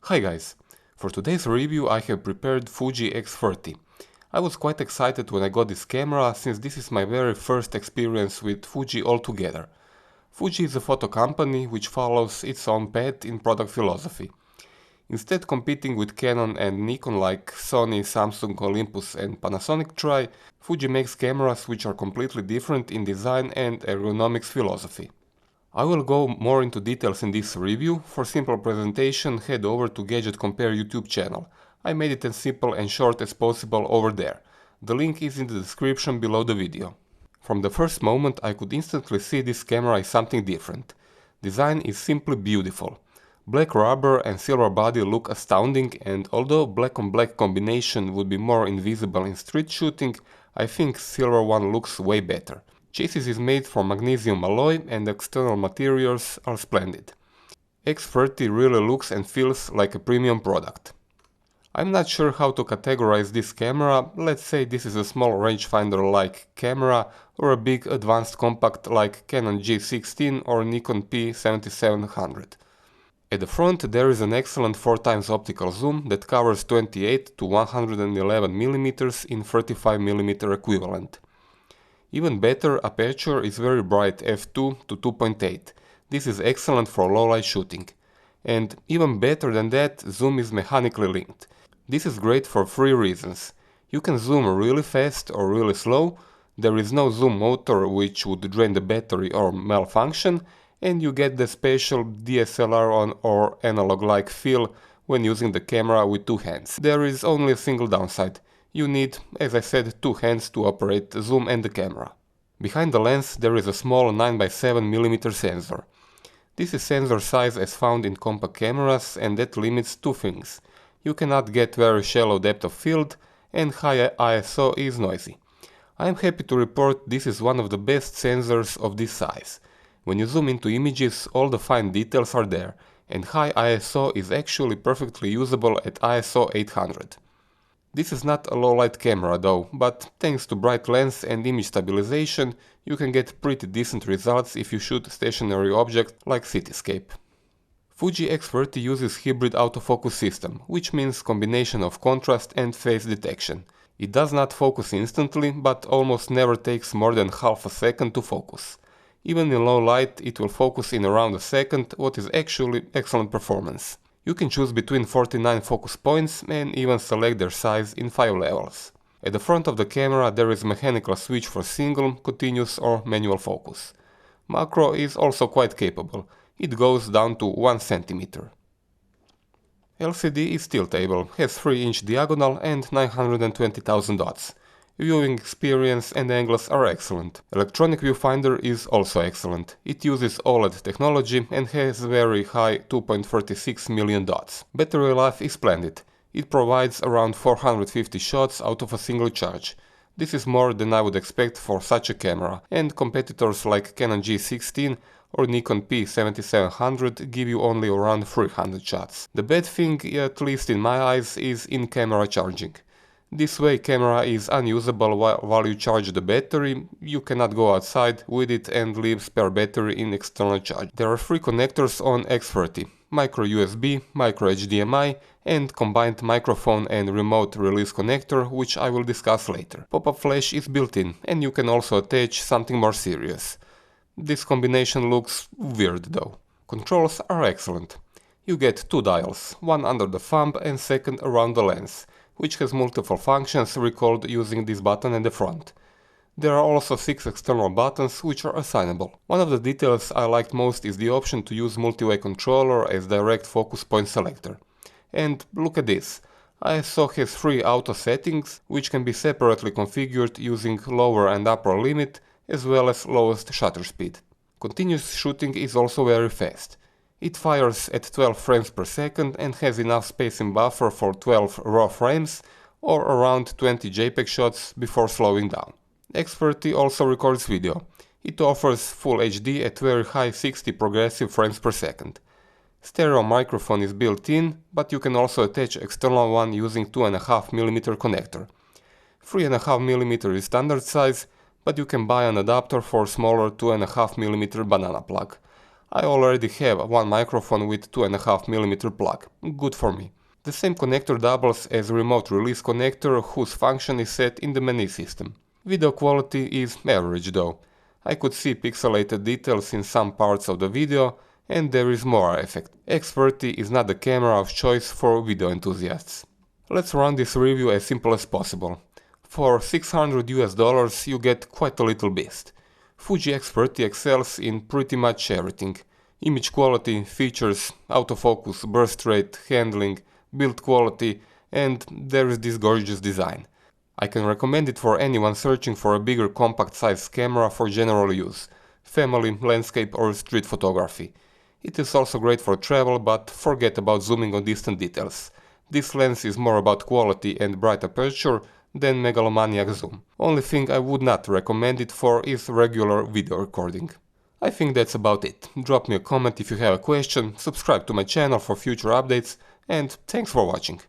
Hi guys! For today's review I have prepared Fuji X30. I was quite excited when I got this camera, since this is my very first experience with Fuji altogether. Fuji is a photo company which follows its own path in product philosophy. Instead competing with Canon and Nikon like Sony, Samsung, Olympus and Panasonic try, Fuji makes cameras which are completely different in design and ergonomics philosophy. I will go more into details in this review. For simple presentation, head over to Gadget Compare YouTube channel. I made it as simple and short as possible over there. The link is in the description below the video. From the first moment I could instantly see this camera is something different. Design is simply beautiful. Black rubber and silver body look astounding, and although black on black combination would be more invisible in street shooting, I think silver one looks way better. Chassis is made from magnesium alloy and external materials are splendid. X30 really looks and feels like a premium product. I'm not sure how to categorize this camera. Let's say this is a small rangefinder like camera or a big advanced compact like Canon G16 or Nikon P7700. At the front there is an excellent 4x optical zoom that covers 28 to 111 mm in 35mm equivalent. Even better, aperture is very bright f2 to 2.8. This is excellent for low light shooting. And even better than that, zoom is mechanically linked. This is great for three reasons. You can zoom really fast or really slow, there is no zoom motor which would drain the battery or malfunction, and you get the special DSLR or analog-like feel when using the camera with two hands. There is only a single downside. You need, as I said, two hands to operate the zoom and the camera. Behind the lens there is a small 9x7mm sensor. This is sensor size as found in compact cameras, and that limits two things. You cannot get very shallow depth of field, and high ISO is noisy. I am happy to report this is one of the best sensors of this size. When you zoom into images, all the fine details are there, and high ISO is actually perfectly usable at ISO 800. This is not a low-light camera though, but thanks to bright lens and image stabilization, you can get pretty decent results if you shoot stationary objects like cityscape. Fuji X30 uses hybrid autofocus system, which means combination of contrast and phase detection. It does not focus instantly, but almost never takes more than half a second to focus. Even in low light it will focus in around a second, what is actually excellent performance. You can choose between 49 focus points and even select their size in 5 levels. At the front of the camera there is a mechanical switch for single, continuous or manual focus. Macro is also quite capable. It goes down to 1 cm. LCD is tiltable, has 3-inch diagonal and 920,000 dots. Viewing experience and angles are excellent. Electronic viewfinder is also excellent. It uses OLED technology and has very high 2.36 million dots. Battery life is splendid. It provides around 450 shots out of a single charge. This is more than I would expect for such a camera, and competitors like Canon G16 or Nikon P7700 give you only around 300 shots. The bad thing, at least in my eyes, is in-camera charging. This way camera is unusable while you charge the battery. You cannot go outside with it and leave spare battery in external charge. There are 3 connectors on X30: micro USB, micro HDMI and combined microphone and remote release connector, which I will discuss later. Pop-up flash is built in, and you can also attach something more serious. This combination looks weird though. Controls are excellent. You get 2 dials, one under the thumb and second around the lens, which has multiple functions recalled using this button at the front. There are also 6 external buttons which are assignable. One of the details I liked most is the option to use multi-way controller as direct focus point selector. And look at this. ISO has 3 auto settings which can be separately configured using lower and upper limit as well as lowest shutter speed. Continuous shooting is also very fast. It fires at 12 frames per second and has enough spacing buffer for 12 RAW frames or around 20 JPEG shots before slowing down. X30 also records video. It offers Full HD at very high 60 progressive frames per second. Stereo microphone is built in, but you can also attach external one using 2.5mm connector. 3.5mm is standard size, but you can buy an adapter for smaller 2.5mm banana plug. I already have one microphone with 2.5mm plug, good for me. The same connector doubles as a remote release connector whose function is set in the menu system. Video quality is average though. I could see pixelated details in some parts of the video, and there is more effect. X30 is not the camera of choice for video enthusiasts. Let's run this review as simple as possible. For $600 you get quite a little beast. Fuji X30 excels in pretty much everything. Image quality, features, autofocus, burst rate, handling, build quality, and there is this gorgeous design. I can recommend it for anyone searching for a bigger compact size camera for general use, family, landscape or street photography. It is also great for travel, but forget about zooming on distant details. This lens is more about quality and bright aperture than megalomaniac zoom. Only thing I would not recommend it for is regular video recording. I think that's about it. Drop me a comment if you have a question, subscribe to my channel for future updates, and thanks for watching.